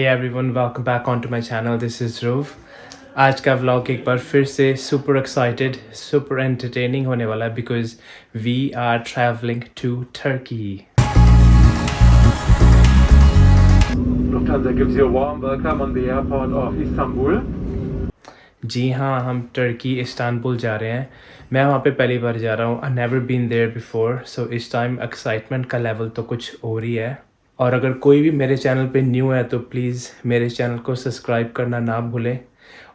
Hey everyone, welcome back onto my channel. This is Dhruv. आज का vlog एक बार फिर से super excited, super entertaining होने वाला है because we are traveling to Turkey. Lufthansa gives you a warm welcome on the airport of Istanbul. जी हाँ, हम टर्की इस्तांबुल जा रहे हैं. मैं वहाँ पे पहली बार जा रहा हूँ. I never been there before, so इस टाइम एक्साइटमेंट का लेवल तो कुछ और ही है. और अगर कोई भी मेरे चैनल पे न्यू है तो प्लीज़ मेरे चैनल को सब्सक्राइब करना ना भूलें.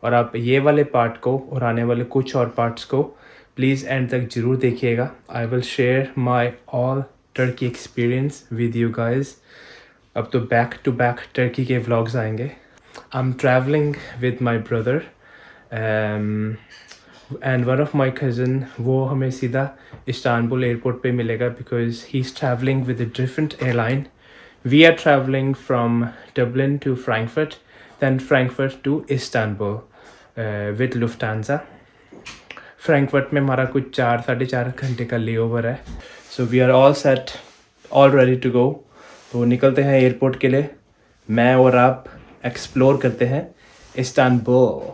और आप ये वाले पार्ट को और आने वाले कुछ और पार्ट्स को प्लीज़ एंड तक ज़रूर देखिएगा. I will share my all Turkey experience with you guys. अब तो बैक टू बैक टर्की के व्लॉग्स आएंगे. I am travelling with my brother and one of my cousin. वो हमें सीधा इस्तांबुल एयरपोर्ट पे मिलेगा because he is travelling with a different airline. We are traveling from Dublin to Frankfurt, then Frankfurt to Istanbul with Lufthansa. Frankfurt में हमारा कुछ 4-4.5 घंटे का लेओवर है. So we are all set, all ready to go. तो निकलते हैं airport के लिए. मैं और आप एक्सप्लोर करते हैं इस्तांबुल.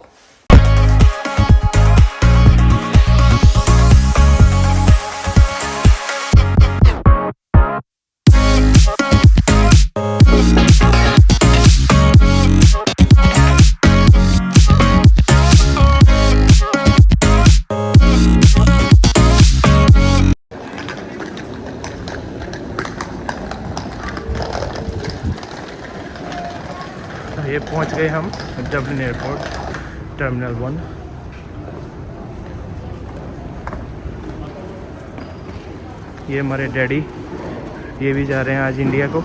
ये पहुंच गए हम डबलिन एयरपोर्ट टर्मिनल 1. ये हमारे डैडी, ये भी जा रहे हैं आज इंडिया को.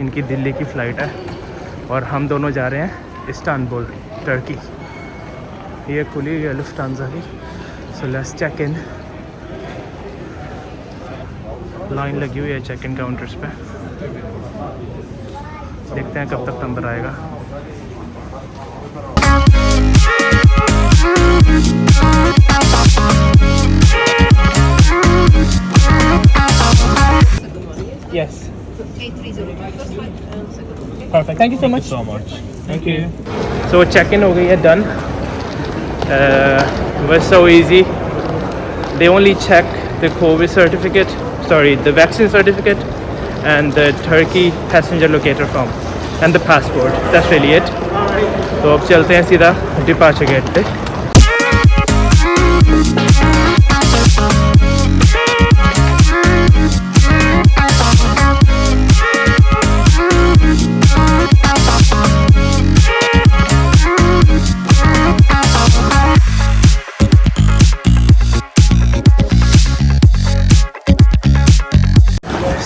इनकी दिल्ली की फ़्लाइट है और हम दोनों जा रहे हैं इस्तांबुल टर्की. ये खुली हुई है लुफ्थांसा की. So let's check in. Line लगी हुई है चेक इन काउंटर्स पे. देखते हैं कब तक नंबर आएगा. Yes. 830. First flight, second. Okay. Perfect. Thank you so much. So much. Thank you. So check-in हो गई है, done. Was so easy. They only check the COVID certificate, the vaccine certificate, and the Turkey passenger locator form, and the passport. That's really it. तो अब चलते हैं सीधा departure gate पे.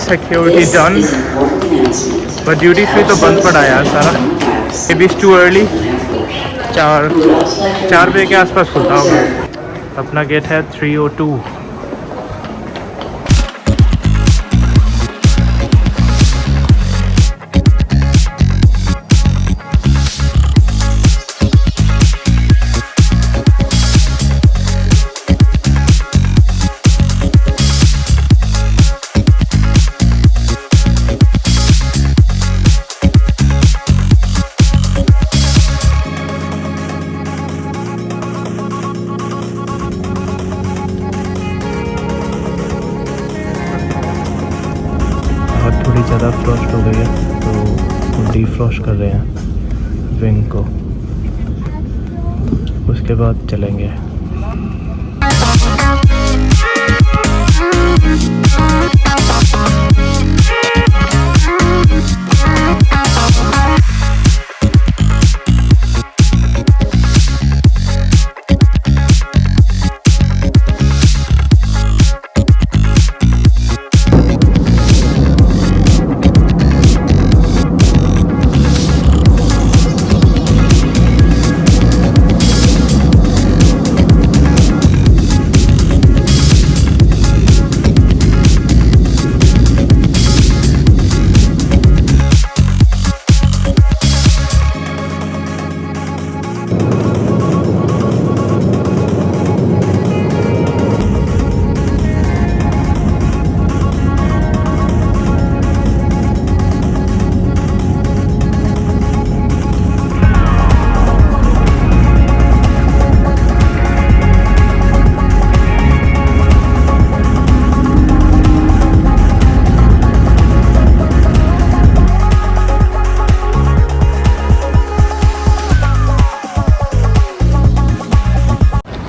Security done, पर ड्यूटी फ्री तो बंद पड़ा यार सारा. May be too early. 4 बजे के आसपास खुलता होगा. अपना गेट है 302. थोड़ी ज़्यादा फ्लॉश हो गई है तो डीफ्लॉश कर रहे हैं विंग को. उसके बाद चलेंगे.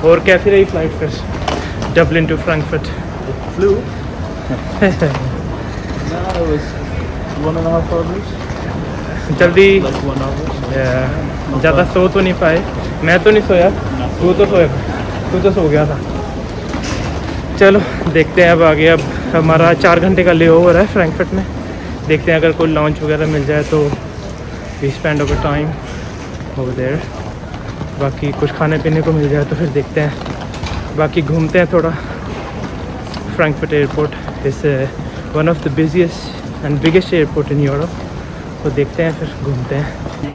और कैसी रही फ्लाइट फिर Dublin to Frankfurt? Flew. No, it was 1.5 hours. जल्दी Like 1 hour. ज़्यादा सो तो नहीं पाए, मैं तो नहीं सोया, तू तो सोया, तू तो सो गया था। चलो देखते हैं अब आगे। अब हमारा 4 घंटे का ले ओवर है फ्रैंकफर्ट में, देखते हैं अगर कोई लॉन्च वगैरह मिल जाए तो we spend over time over there, बाकी कुछ खाने पीने को मिल जाए तो फिर देखते हैं, बाकी घूमते हैं थोड़ा। Frankfurt airport is one of the busiest and biggest airport in Europe, तो देखते हैं फिर घूमते हैं।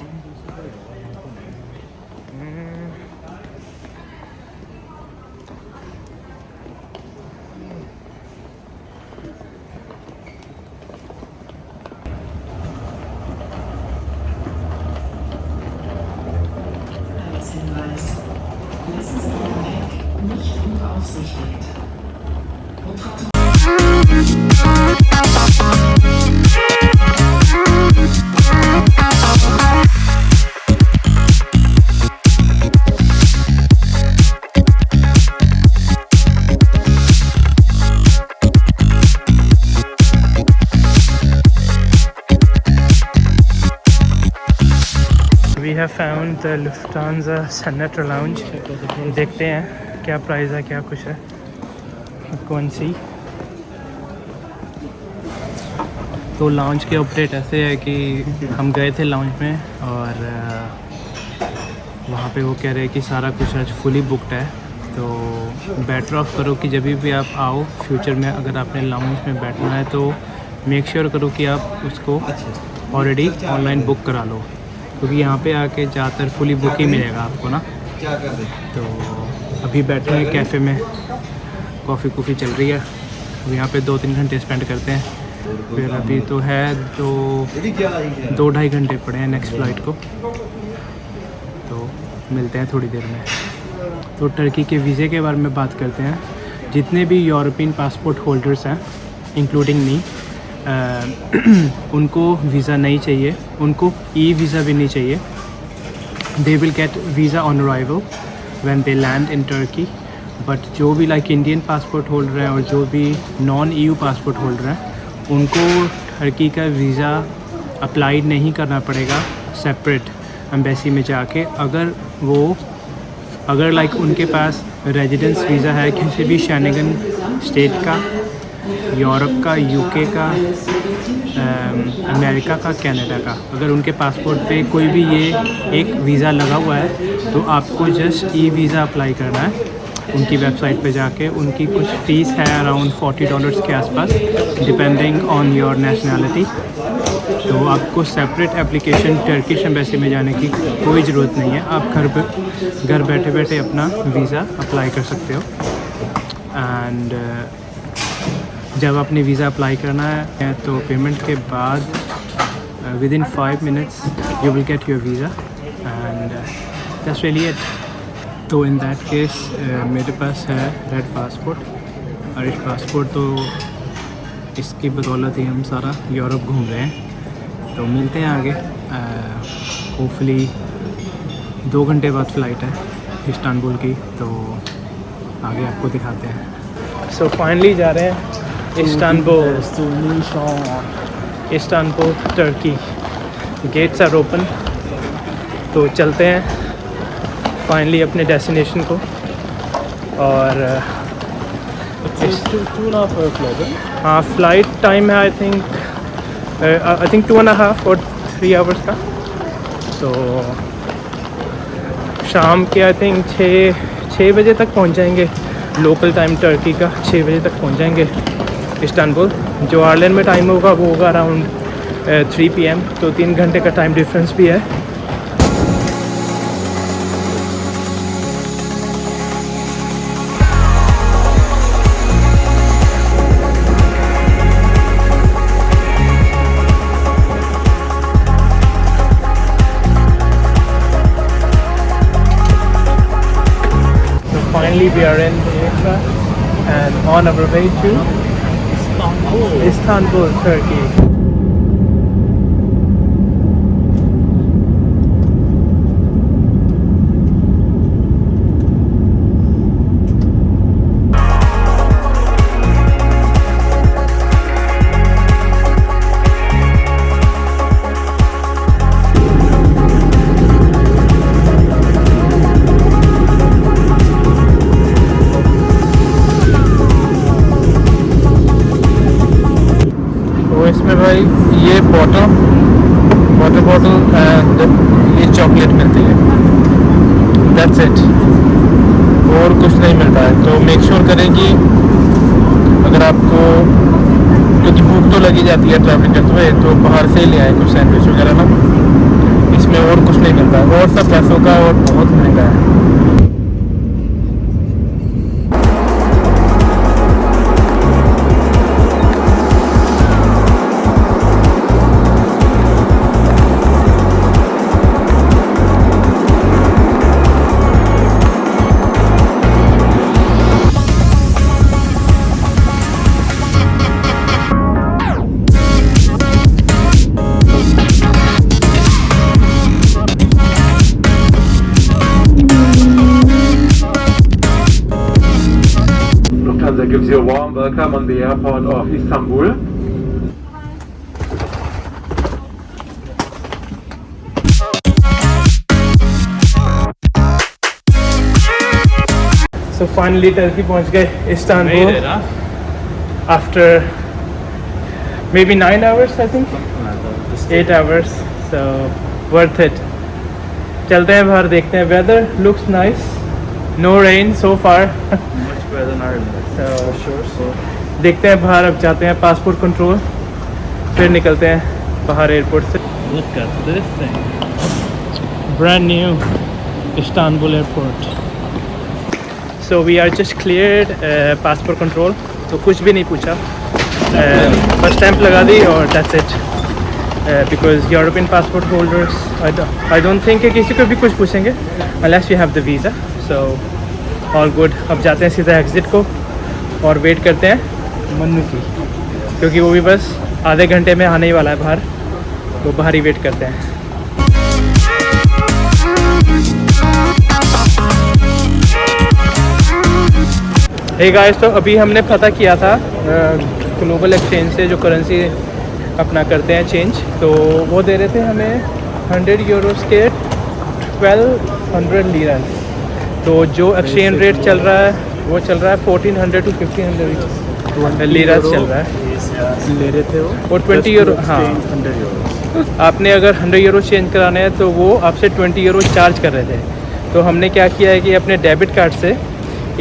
Hinweis. Lassen Sie Ihr Gepäck nicht unbeaufsichtigt. We have found the Lufthansa Senator Lounge, देखते हैं क्या प्राइस है क्या कुछ है। कौन सी तो लाउंज के अपडेट ऐसे है कि हम गए थे लाउंज में और वहाँ पे वो कह रहे हैं कि सारा कुछ आज फुली बुकड है, तो बेटर ऑफ करो कि जब भी आप आओ फ्यूचर में अगर आपने लाउंज में बैठना है तो मेक श्योर करो कि आप उसको ऑलरेडी ऑनलाइन बुक करा लो, क्योंकि यहाँ पे आके ज़्यादातर फुली बुक ही मिलेगा आपको ना। तो अभी बैठे हैं कैफ़े में, कॉफ़ी चल रही है, अब यहाँ पे 2-3 घंटे स्पेंड करते हैं, फिर अभी तो है 2-2.5 घंटे पड़े हैं नेक्स्ट फ़्लाइट को, तो मिलते हैं थोड़ी देर में। तो टर्की के वीज़े के बारे में बात करते हैं। जितने भी यूरोपियन पासपोर्ट होल्डर्स हैं इंक्लूडिंग मी, उनको वीज़ा नहीं चाहिए, उनको ई वीज़ा भी नहीं चाहिए। They will get visa on arrival when they land in Turkey, but जो भी लाइक इंडियन पासपोर्ट होल्डर हैं और जो भी नॉन ईयू पासपोर्ट होल्डर हैं उनको टर्की का वीज़ा अप्लाई नहीं करना पड़ेगा सेपरेट एम्बेसी में जाके। अगर लाइक उनके पास रेजिडेंस वीज़ा है किसी भी शेंगन स्टेट का, यूरोप का, यूके का, अमेरिका का, कनाडा का, अगर उनके पासपोर्ट पे कोई भी ये एक वीज़ा लगा हुआ है तो आपको जस्ट ई वीज़ा अप्लाई करना है उनकी वेबसाइट पे जाके। उनकी कुछ फ़ीस है अराउंड $40 के आसपास डिपेंडिंग ऑन योर नेशनैलिटी। तो आपको सेपरेट एप्लीकेशन टर्किश एम्बेसी में जाने की कोई ज़रूरत नहीं है, आप घर बैठे बैठे अपना वीज़ा अप्लाई कर सकते हो। एंड जब आपने वीज़ा अप्लाई करना है तो पेमेंट के बाद within 5 minutes you will get your visa and that's really it. तो इन दैट केस मेरे पास है रेड पासपोर्ट, आयरिश पासपोर्ट, तो इसकी बदौलत ही हम सारा यूरोप घूम रहे हैं। तो मिलते हैं आगे, होपफुली 2 घंटे बाद फ़्लाइट है इस्तांबुल की, तो आगे आपको दिखाते हैं। सो फाइनली जा रहे हैं Istanbul Turkey. Gates are open, तो चलते हैं फाइनली अपने डेस्टिनेशन को। और हाँ, फ़्लाइट टाइम है आई थिंक 2.5 और 3 आवर्स का। तो शाम के आई थिंक 6 बजे तक पहुंच जाएंगे, लोकल टाइम टर्की का 6 बजे तक पहुंच जाएंगे इस्तांबुल। जो आयरलैंड में टाइम होगा वो होगा अराउंड 3 PM, तो 3 घंटे का टाइम डिफरेंस भी है। Finally we are in the aircraft and on our way to Istanbul, Turkey. Bottle and ये चॉकलेट मिलती है, दैट्स इट, और कुछ नहीं मिलता है। तो मेक श्योर करें कि अगर आपको, क्योंकि भूख तो लगी जाती है ट्रैवलिंग करते हुए, तो बाहर से ले आए कुछ सैंडविच वगैरह ना, इसमें और कुछ नहीं मिलता है, और सब पैसों का और बहुत महंगा है। Lufthansa gives you a warm welcome on the airport of Istanbul. So finally Turkey पहुंच गए Istanbul after maybe 9 hours I think, 8 hours, so worth it. चलते हैं बाहर, देखते हैं। weather looks nice, no rain so far. Much better than Ireland. So For sure. So देखते हैं बाहर, अब जाते हैं पासपोर्ट कंट्रोल, फिर निकलते हैं बाहर एयरपोर्ट से। look at this thing. Brand new Istanbul airport. So we are just cleared passport control, तो कुछ भी नहीं पूछा, बस स्टैंप लगा दी और that's it. Because European passport holders, I don't think कि किसी को भी कुछ पूछेंगे unless you have the visa. So all good. अब जाते हैं सीधा एग्जिट को और वेट करते हैं मन्नू की, क्योंकि वो भी बस आधे घंटे में आने ही वाला है बाहर, तो बाहर ही वेट करते हैं। हे गाइस, तो अभी हमने पता किया था ग्लोबल एक्सचेंज से जो करेंसी अपना करते हैं चेंज, तो वो दे रहे थे हमें 100 यूरोस के 1200 लीरास। तो जो एक्सचेंज रेट चल रहा है वो चल रहा है 1400 to 1500 लीरास चल रहा है। ले रहे थे वो, और 20 यूरो, हाँ 100 यूरो। आपने अगर 100 यूरो चेंज कराने हैं तो वो आपसे 20 यूरो चार्ज कर रहे थे। तो हमने क्या किया है कि अपने डेबिट कार्ड से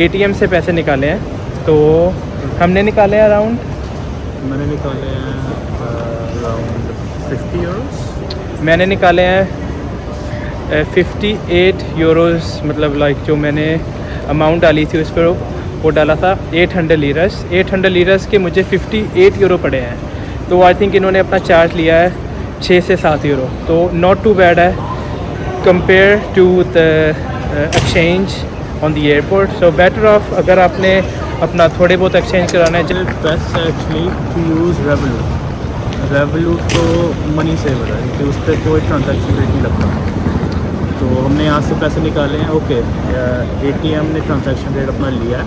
ATM से पैसे निकाले हैं, तो हमने निकाले हैं अराउंड, मैंने निकाले हैं अराउंड 50 यूरोस। मैंने निकाले हैं 58 यूरोस, मतलब लाइक जो मैंने अमाउंट डाली थी उस पर वो डाला था 800 लीरस। 800 लीरस के मुझे 58 यूरो पड़े हैं, तो आई थिंक इन्होंने अपना चार्ज लिया है 6 से 7 यूरो, तो नॉट टू बैड है compare to the exchange on the airport. So better off, अगर आपने अपना थोड़े बहुत एक्सचेंज कराना है, best actually to use Revolut. Revolut तो मनी सेवर है क्योंकि उस पर कोई ट्रांजैक्शन रेट नहीं लगता। तो हमने यहाँ से पैसे निकाले हैं, ओके ATM ने ट्रांजैक्शन रेट अपना लिया है,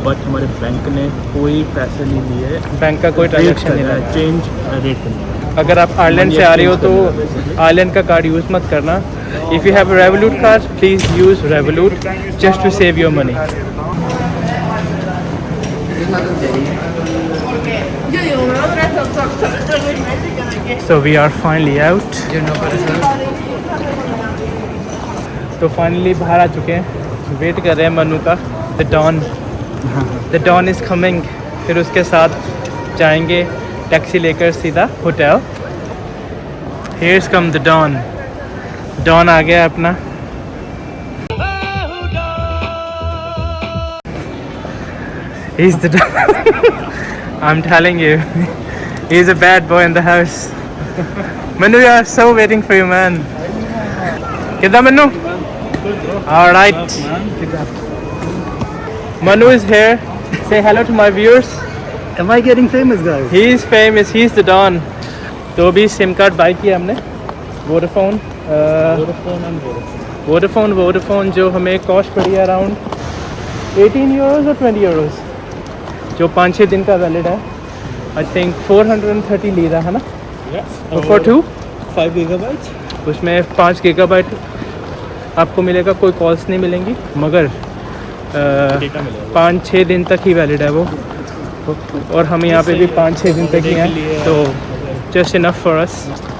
बट हमारे बैंक ने कोई पैसे नहीं लिए, बैंक का कोई ट्रांजैक्शन नहीं है, चेंज रेट नहीं। अगर आप आयरलैंड से आ रहे हो तो आयरलैंड का कार्ड यूज़ मत करना। If you have a Revolut card, please use Revolut just to save your money. So we are finally out. तो फाइनली बाहर आ चुके हैं, वेट कर रहे हैं मन्नू का, द डॉन इज़ कमिंग। फिर उसके साथ जाएंगे टैक्सी लेकर सीधा hotel. Here's come the don. Don आ गया अपना। He's the I'm telling you, he's a bad boy in the house. Manu, we are so waiting for you, man. Kida Manu? All right. Manu is here. Say hello to my viewers. Am I getting famous, guys? He is famous. He is the Don. तो अभी SIM card by किया हमने, Vodafone. Vodafone जो हमें cost पड़ी है around 18 Euros और 20 Euros, जो 5-6 दिन का वैलिड है। आई थिंक 430 लीरा है ना, फॉर 5 गीगाबाइट। उसमें 5 गीगाबाइट आपको मिलेगा, कोई कॉल्स नहीं मिलेंगी, मगर 5-6 दिन तक ही वैलिड है वो। और हम यहाँ पे भी 5-6 दिन तक ही हैं, तो जस्ट इनफ फॉर अस।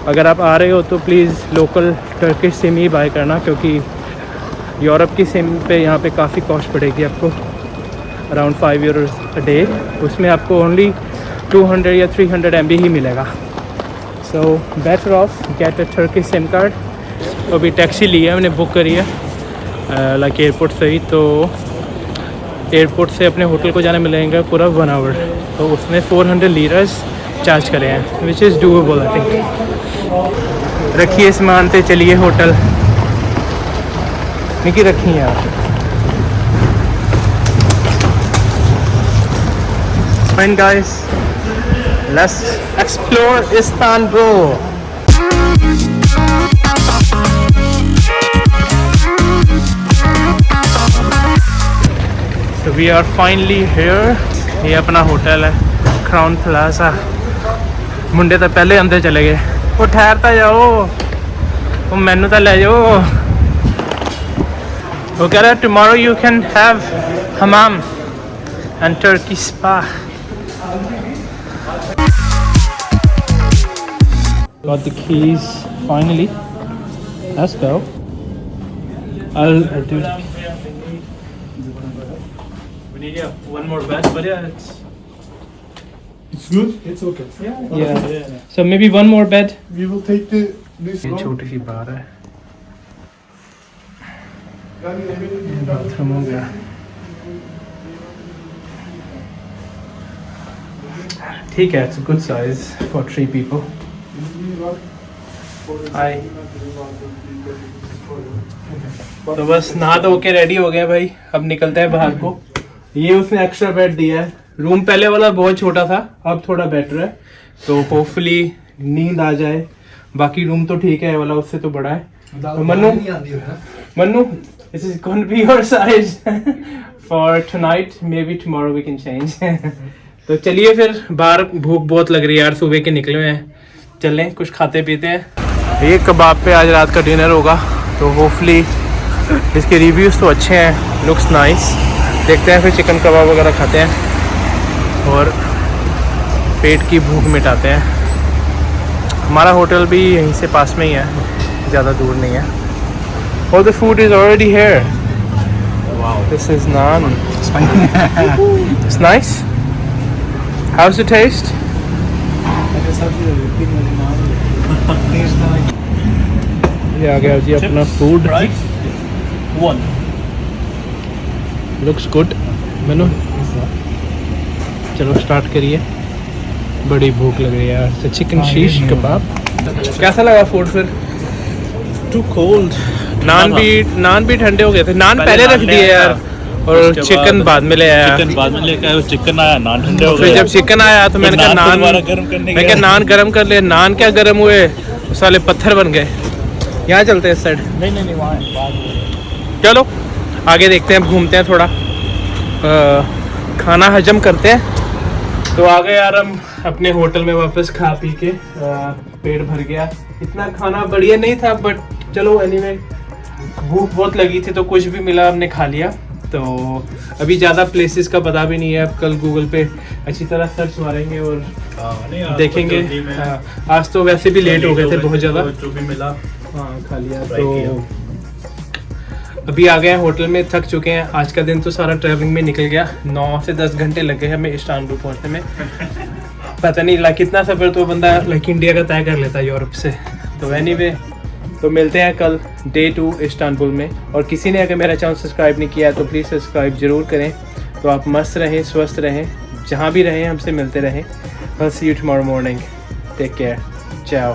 अगर आप आ रहे हो तो प्लीज़ लोकल टर्किश सिम ही बाय करना, क्योंकि यूरोप की सिम पे यहाँ पे काफ़ी कॉस्ट पड़ेगी आपको, अराउंड 5 यूरोज़ अ डे। उसमें आपको ओनली 200 या 300 MB ही मिलेगा। सो better of get a Turkish SIM card. तो अभी टैक्सी ली है, मैंने बुक करी है लाइक एयरपोर्ट से ही। तो एयरपोर्ट से अपने होटल को जाने में लगेगा पूरा 1 आवर, तो उसमें 400 लीरस चार्ज करे हैं, which is doable I think. रखिए सामान पे, चलिए होटल। निकी रखी यार। Fine guys, let's explore Istanbul. So we are finally here। ये अपना होटल है, क्राउन प्लाजा। मुंडे तो पहले अंदर चले गए। वो ठहरता जाओ, वो मैनू तो ले जाओ। वो कह रहा है tomorrow you can have Hamam and Turkey spa. Got the keys finally। Let's go। I'll do one more bed, but yeah, It's good. It's okay. yeah. So maybe one more bed। We will take this ये room. छोटी सी बार है, Yani eminim bathroom हो गया। ठीक है, it's a good size for 3 people। Hi। तो बस नहा धो के रेडी हो गए भाई, अब निकलते हैं बाहर को। ये उसने एक्स्ट्रा बेड दिया है। रूम पहले वाला बहुत छोटा था, अब थोड़ा बेटर है, तो होपफुली नींद आ जाए। बाकी रूम तो ठीक है, वाला उससे तो बड़ा है। तो Mannu this is going to be your size for tonight, maybe tomorrow we can change. तो चलिए फिर, बाहर भूख बहुत लग रही है यार, सुबह के निकले हुए हैं। चलें कुछ खाते पीते हैं। ये कबाब पे आज रात का डिनर होगा, तो होपफुली इसके रिव्यूज़ तो अच्छे हैं, लुक्स नाइस। देखते हैं फिर चिकन कबाब वगैरह खाते हैं और पेट की भूख मिटाते हैं। हमारा होटल भी यहीं से पास में ही है, ज़्यादा दूर नहीं है। और the food is already here. This is naan. It's nice. How's it taste? ये आ गया जी अपना फूड। Looks good. मैनू चलो स्टार्ट करिए, बड़ी भूख लग रही है यार। तो चिकन शीश कबाब कैसा लगा फूड फिर? To cold. नान भी ठंडे हो गए थे। नान पहले रख दिए यार, और चिकन बाद में ले आया। चिकन बाद में लेकर आया, चिकन आया, नान ठंडे हो फिर गए। जब चिकन आया तो मैंने कहा नान, मैं क्या नान गरम कर ले। नान क्या गरम हुए, साले पत्थर बन गए। यहाँ चलते हैं इस साइड। नहीं वहाँ चलो आगे देखते हैं, घूमते हैं थोड़ा, खाना हजम करते हैं। तो आ गए यार हम अपने होटल में वापस, खा पी के पेट भर गया। इतना खाना बढ़िया नहीं था, बट चलो एनीवे, भूख बहुत लगी थी तो कुछ भी मिला हमने खा लिया। तो अभी ज़्यादा प्लेसेस का पता भी नहीं है, अब कल गूगल पे अच्छी तरह सर्च मारेंगे और देखेंगे। आज तो वैसे भी लेट हो गए थे बहुत ज़्यादा, जो भी मिला हाँ खा लिया। तो अभी आ गए हैं होटल में, थक चुके हैं। आज का दिन तो सारा ट्रैवलिंग में निकल गया, 9 से 10 घंटे लगे हमें इस्तांबुल पहुंचने में। पता नहीं लाइक कितना सफ़र तो बंदा लाइक इंडिया का तय कर लेता है यूरोप से। तो एनीवे, तो मिलते हैं कल डे 2 इस्तांबुल में। और किसी ने अगर मेरा चैनल सब्सक्राइब नहीं किया है तो प्लीज़ सब्सक्राइब ज़रूर करें। तो आप मस्त रहें, स्वस्थ रहें, जहाँ भी रहें हमसे मिलते रहें। बस see you tomorrow morning. Take care, चाओ।